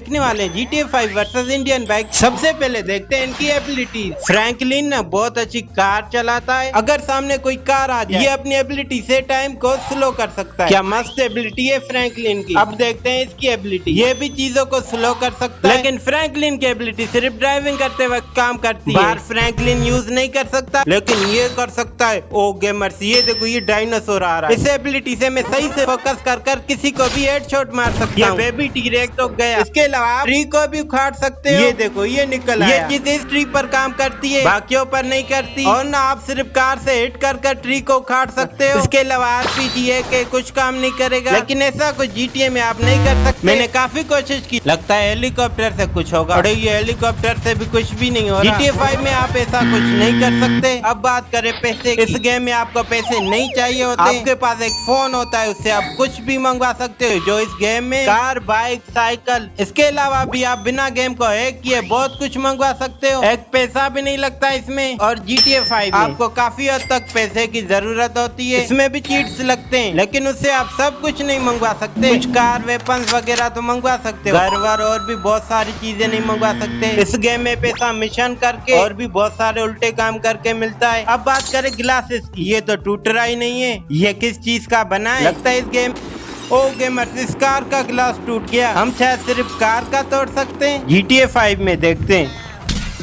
देखने वाले GTA 5 versus Indian bike. सबसे पहले देखते हैं इनकी एबिलिटी। फ्रैंकलिन ना बहुत अच्छी कार चलाता है। अगर सामने कोई कार आ जाए ये अपनी एबिलिटी से टाइम को स्लो कर सकता है। क्या मस्त एबिलिटी है फ्रैंकलिन की। अब देखते हैं इसकी एबिलिटी। ये भी चीजों को स्लो कर सकता है, लेकिन फ्रैंकलिन की एबिलिटी सिर्फ ड्राइविंग करते वक्त काम करती है। बाहर फ्रैंकलिन यूज नहीं कर सकता, लेकिन ये कर सकता है। ओ गेमर्स, ये देखो ये डायनासोर आ रहा है। इस एबिलिटी से मैं सही से फोकस कर किसी को भी हेडशॉट मार सकता हूँ। बेबी टी-रेक्स तो गया। इसके अलावा ट्री को भी उखाड़ सकते हो। ये देखो ये निकल आया। ये चीज इस ट्री पर काम करती है, बाकियों पर नहीं करती। और ना आप सिर्फ कार से हिट कर ट्री को उखाड़ सकते हो। इसके अलावा RPG के कुछ काम नहीं करेगा, लेकिन ऐसा कुछ GTA में आप नहीं कर सकते। मैंने काफी कोशिश की, लगता है हेलीकॉप्टर से कुछ होगा। अरे ये हेलीकॉप्टर से भी कुछ भी नहीं हो रहा। GTA 5 में आप ऐसा कुछ नहीं कर सकते। अब बात करें पैसे की। इस गेम में आपको पैसे नहीं चाहिए होते। आपके पास एक फोन होता है, उससे आप कुछ भी मंगवा सकते हो जो इस गेम में कार, बाइक, साइकिल। इसके अलावा भी आप बिना गेम को हैक किए बहुत कुछ मंगवा सकते हो। एक पैसा भी नहीं लगता इसमें। और GTA 5 में आपको काफी हद तक पैसे की जरूरत होती है। इसमें भी चीट्स लगते हैं, लेकिन उससे आप सब कुछ नहीं मंगवा सकते। कुछ कार, वेपन्स वगैरह तो मंगवा सकते हो। घर वर और भी बहुत सारी चीजें नहीं मंगवा सकते। इस गेम में पैसा मिशन करके और भी बहुत सारे उल्टे काम करके मिलता है। अब बात करें ग्लासेस की। ये तो टूट रहा ही नहीं है। ये किस चीज का बना है? लगता है इस गेम ओ गेमर्स, इस कार का ग्लास टूट गया। हम शायद सिर्फ कार का तोड़ सकते हैं। GTA 5 में देखते हैं।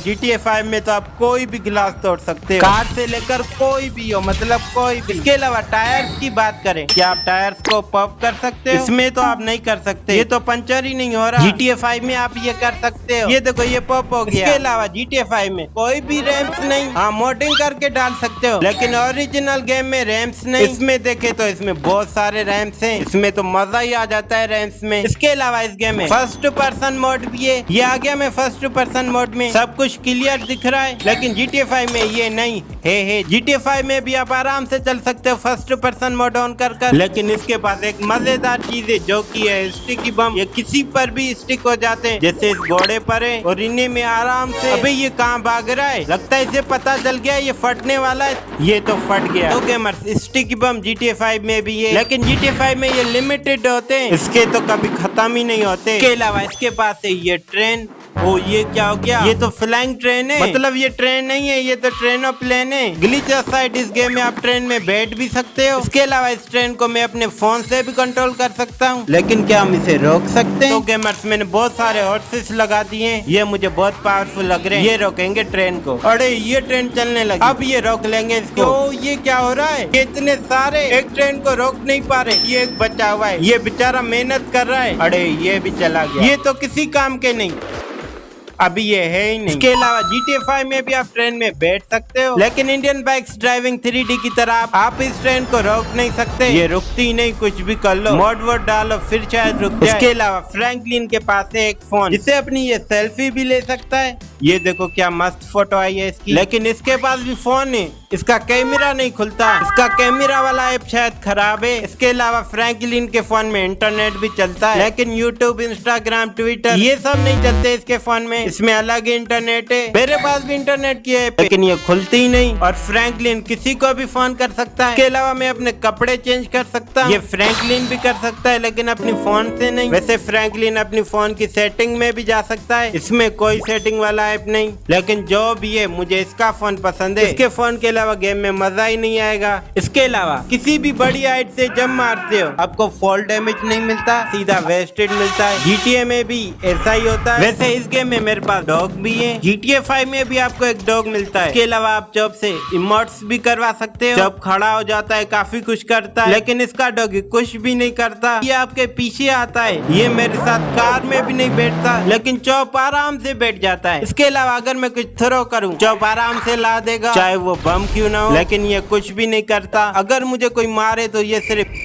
GTA 5 में तो आप कोई भी गिलास तोड़ सकते हो, कार से लेकर कोई भी हो, मतलब कोई भी। इसके अलावा टायर्स की बात करें, क्या आप टायर्स को पॉप कर सकते हो? इसमें तो आप नहीं कर सकते, ये तो पंचर ही नहीं हो रहा। GTA 5 में आप ये कर सकते हो। ये देखो ये पॉप हो गया। इसके अलावा GTA 5 में कोई भी रैम्स नहीं। हाँ, मोडिंग करके डाल सकते हो, लेकिन ओरिजिनल गेम में रैम्स नहीं। इसमें देखे तो इसमें बहुत सारे रैम्स हैं। इसमें तो मजा ही आ जाता है रैम्स में। इसके अलावा इस गेम में फर्स्ट पर्सन मोड भी है। ये आ गया। मैं फर्स्ट पर्सन मोड में सब कुछ क्लियर दिख रहा है, लेकिन GTA 5 में ये नहीं है। GTA 5 में भी आप आराम से चल सकते हो फर्स्ट पर्सन मोड ऑन कर। लेकिन इसके पास एक मजेदार चीज है जो कि है स्टिकी बम। ये किसी पर भी स्टिक हो जाते हैं, जैसे इस घोड़े पर है, और इन्हें में आराम से। अबे ये कहाँ भाग रहा है? लगता है इसे पता चल गया ये फटने वाला है। ये तो फट गया। तो गेमर्स, स्टिकी बम GTA 5 में भी है, लेकिन GTA 5 में ये लिमिटेड होते हैं। इसके तो कभी खत्म ही नहीं होते। इसके अलावा इसके पास है ये ट्रेन। ओ ये क्या हो गया? ये तो फ्लाइंग ट्रेन है। मतलब ये ट्रेन नहीं है, ये तो ट्रेन और प्लेन है। ग्लिच साइड इस गेम में आप ट्रेन में बैठ भी सकते हो। इसके अलावा इस ट्रेन को मैं अपने फोन से भी कंट्रोल कर सकता हूँ, लेकिन क्या हम इसे रोक सकते हैं? तो गेमर्स, मैंने बहुत सारे हॉर्सेस लगा दिए हैं। ये मुझे बहुत पावरफुल लग रहे हैं। ये रोकेंगे ट्रेन को। अरे ये ट्रेन चलने लगी। अब ये रोक लेंगे इसको। ओ ये क्या हो रहा है? इतने सारे एक ट्रेन को रोक नहीं पा रहे। ये एक बचा हुआ है, ये बेचारा मेहनत कर रहा है। अरे ये भी चला गया। ये तो किसी काम के नहीं, अभी ये है ही नहीं। इसके अलावा GTA 5 में भी आप ट्रेन में बैठ सकते हो, लेकिन इंडियन बाइक्स ड्राइविंग 3D की तरह आप इस ट्रेन को रोक नहीं सकते। ये रुकती ही नहीं, कुछ भी कर लो, मोड वोड डालो, फिर शायद रुक जाए। इसके अलावा फ्रैंकलिन के पास है एक फोन, जिससे अपनी ये सेल्फी भी ले सकता है। ये देखो क्या मस्त फोटो आई है इसकी। लेकिन इसके पास भी फोन है, इसका कैमरा नहीं खुलता। इसका कैमरा वाला ऐप शायद खराब है। इसके अलावा फ्रैंकलिन के फोन में इंटरनेट भी चलता है, लेकिन यूट्यूब, इंस्टाग्राम, ट्विटर ये सब नहीं चलते इसके फोन में। इसमें अलग ही इंटरनेट है। मेरे पास भी इंटरनेट की ऐप है, लेकिन ये खुलती ही नहीं। और फ्रैंकलिन किसी को भी फोन कर सकता है। इसके अलावा मैं अपने कपड़े चेंज कर सकता हूँ। ये फ्रैंकलिन भी कर सकता है, लेकिन अपनी फोन से नहीं। वैसे फ्रैंकलिन अपनी फोन की सेटिंग में भी जा सकता है। इसमें कोई सेटिंग वाला ऐप नहीं, लेकिन जो भी है मुझे इसका फोन पसंद है। इसके फोन के अलावा गेम में मजा ही नहीं आएगा। इसके अलावा किसी भी बड़ी हाइट से जब मारते हो आपको फॉल डैमेज नहीं मिलता, सीधा वेस्टेड मिलता है। GTA में भी ऐसा ही होता है। वैसे इस गेम में मेरे पास डॉग भी है। GTA 5 में भी आपको एक डॉग मिलता है। इसके अलावा आप चॉप से इमोट्स भी करवा सकते हो। चॉप खड़ा हो जाता है, काफी कुछ करता है, लेकिन इसका डॉग कुछ भी नहीं करता। ये आपके पीछे आता है। ये मेरे साथ कार में भी नहीं बैठता, लेकिन चॉप आराम से बैठ जाता है। इसके अलावा अगर मैं कुछ थ्रो करूं, चॉप आराम से ला देगा, चाहे वो बम क्यों ना हो। लेकिन ये कुछ भी नहीं करता। अगर मुझे कोई मारे तो ये सिर्फ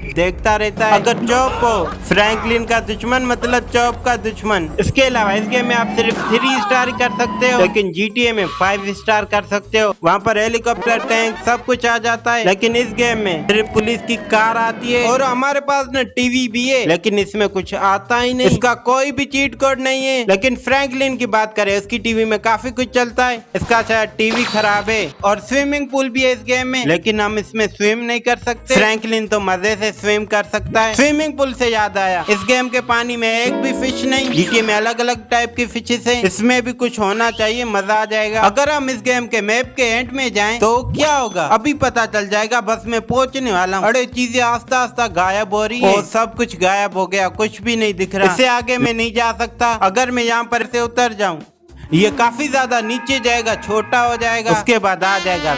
देखता रहता है। अगर चॉप हो फ्रैंकलिन का दुश्मन, मतलब चॉप का दुश्मन। इसके अलावा इस गेम में आप सिर्फ 3 स्टार कर सकते हो, लेकिन GTA में 5 स्टार कर सकते हो। वहाँ पर हेलीकॉप्टर, टैंक सब कुछ आ जाता है, लेकिन इस गेम में सिर्फ पुलिस की कार आती है। और हमारे पास न टीवी भी है, लेकिन इसमें कुछ आता ही नहीं। इसका कोई भी चीट कोड नहीं है। लेकिन फ्रैंकलिन की बात करें, उसकी टीवी में काफी कुछ चलता है। इसका शायद टीवी खराब है। और स्विमिंग पूल भी है इस गेम में, लेकिन हम इसमें स्विम नहीं कर सकते। फ्रैंकलिन तो मजे से स्विम कर सकता है। स्विमिंग पूल से याद आया, इस गेम के पानी में एक भी फिश नहीं। जीटीए में अलग अलग टाइप की फिशेस हैं, इसमें भी कुछ होना चाहिए, मजा आ जाएगा। अगर हम इस गेम के मैप के एंड में जाएं तो क्या होगा अभी पता चल जाएगा, बस मैं पहुंचने वाला हूँ। अरे चीजें आस्ता आस्ता गायब हो रही है, सब कुछ गायब हो गया, कुछ भी नहीं दिख रहा। इससे आगे मैं नहीं जा सकता। अगर मैं यहाँ पर से उतर जाऊँ, ये काफी ज्यादा नीचे जाएगा, छोटा हो जाएगा, उसके बाद आ जाएगा।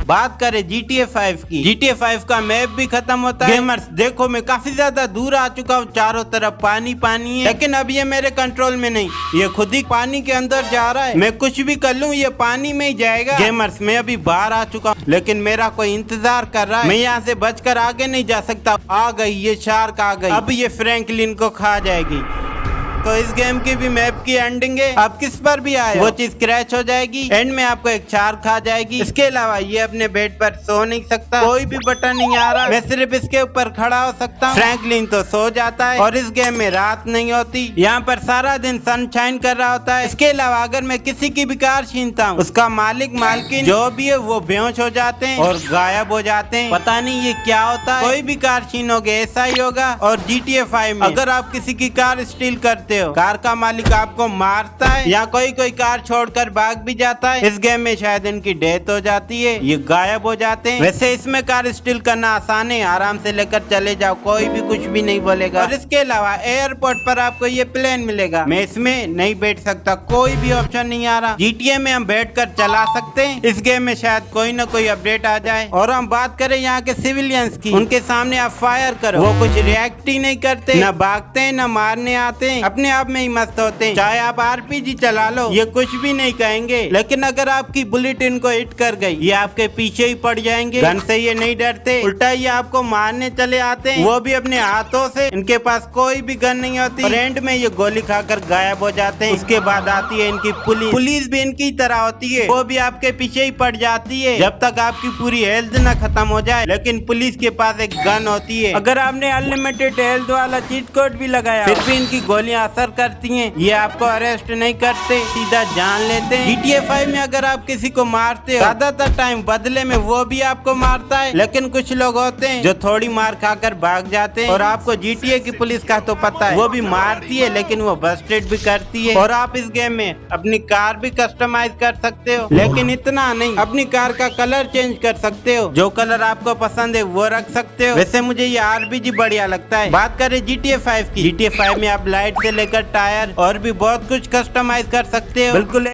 बात करें GTA 5 की, GTA 5 का मैप भी खत्म होता है। गेमर्स देखो, मैं काफी ज्यादा दूर आ चुका हूँ, चारों तरफ पानी पानी है, लेकिन अब ये मेरे कंट्रोल में नहीं, ये खुद ही पानी के अंदर जा रहा है। मैं कुछ भी कर लूँ ये पानी में ही जाएगा। गेमर्स मैं अभी बाहर आ चुका हूँ, लेकिन मेरा कोई इंतजार कर रहा है। मैं यहाँ से बचकर आगे नहीं जा सकता। आ गई, ये शार्क आ गई, अब ये फ्रैंकलिन को खा जाएगी। तो इस गेम की भी मैप की एंडिंग है, आप किस पर भी आए वो चीज क्रैच हो जाएगी, एंड में आपको एक शार्क खा जाएगी। इसके अलावा ये अपने बेड पर सो नहीं सकता, कोई भी बटन नहीं आ रहा, मैं सिर्फ इसके ऊपर खड़ा हो सकता हूँ। फ्रैंकलिन तो सो जाता है और इस गेम में रात नहीं होती, यहाँ पर सारा दिन सनशाइन कर रहा होता है। इसके अलावा अगर मैं किसी की भी कार छीनता हूँ, उसका मालिक मालकिन जो भी है वो बेहोश हो जाते हैं और गायब हो जाते हैं। पता नहीं ये क्या होता है, कोई भी कार छीनोगे ऐसा ही होगा। और GTA 5 में अगर आप किसी की कार स्टील करते हो, कार का मालिक आपको मारता है या कोई कार छोड़कर भाग भी जाता है। इस गेम में शायद इनकी डेथ हो जाती है, ये गायब हो जाते हैं। वैसे इसमें कार स्टील करना आसान है, आराम से लेकर चले जाओ, कोई भी कुछ भी नहीं बोलेगा। और इसके अलावा एयरपोर्ट पर आपको ये प्लेन मिलेगा, मैं इसमें नहीं बैठ सकता, कोई भी ऑप्शन नहीं आ रहा। GTA में हम बैठ कर चला सकते हैं, इस गेम में शायद कोई ना कोई अपडेट आ जाए। और हम बात करें यहाँ के सिविलियंस की, उनके सामने आप फायर करो, वो कुछ रिएक्ट ही नहीं करते, न भागते हैं न मारने आते हैं, अपने आप में ही मस्त होते हैं। चाहे आप RPG चला लो, ये कुछ भी नहीं कहेंगे। लेकिन अगर आपकी बुलेट इनको हिट कर गई, ये आपके पीछे ही पड़ जाएंगे। गन से ये नहीं डरते, उल्टा ये आपको मारने चले आते हैं, वो भी अपने हाथों से। इनके पास कोई भी गन नहीं होती और एंड में ये गोली खाकर गायब हो जाते हैं। उसके बाद आती है इनकी पुलिस भी इनकी तरह होती है, वो भी आपके पीछे ही पड़ जाती है जब तक आपकी पूरी हेल्थ न खत्म हो जाए। लेकिन पुलिस के पास एक गन होती है, अगर आपने अनलिमिटेड हेल्थ वाला चीट कोड भी लगाया, फिर भी इनकी गोलियां असर करती हैं, ये आपको अरेस्ट नहीं करते, सीधा जान लेते हैं। GTA 5 में अगर आप किसी को मारते हो, ज्यादातर टाइम बदले में वो भी आपको मारता है। लेकिन कुछ लोग होते हैं जो थोड़ी मार खाकर भाग जाते हैं, और आपको GTA की पुलिस का तो पता है, वो भी मारती है लेकिन वो बस्टेड भी करती है। और आप इस गेम में अपनी कार भी कस्टमाइज कर सकते हो, लेकिन इतना नहीं, अपनी कार का कलर चेंज कर सकते हो, जो कलर आपको पसंद है वो रख सकते हो। वैसे मुझे ये RPG बढ़िया लगता है। बात करें GTA 5 की, GTA 5 में आप लाइट से लेकर टायर और भी बहुत कुछ कस्टमाइज कर सकते हो, बिल्कुल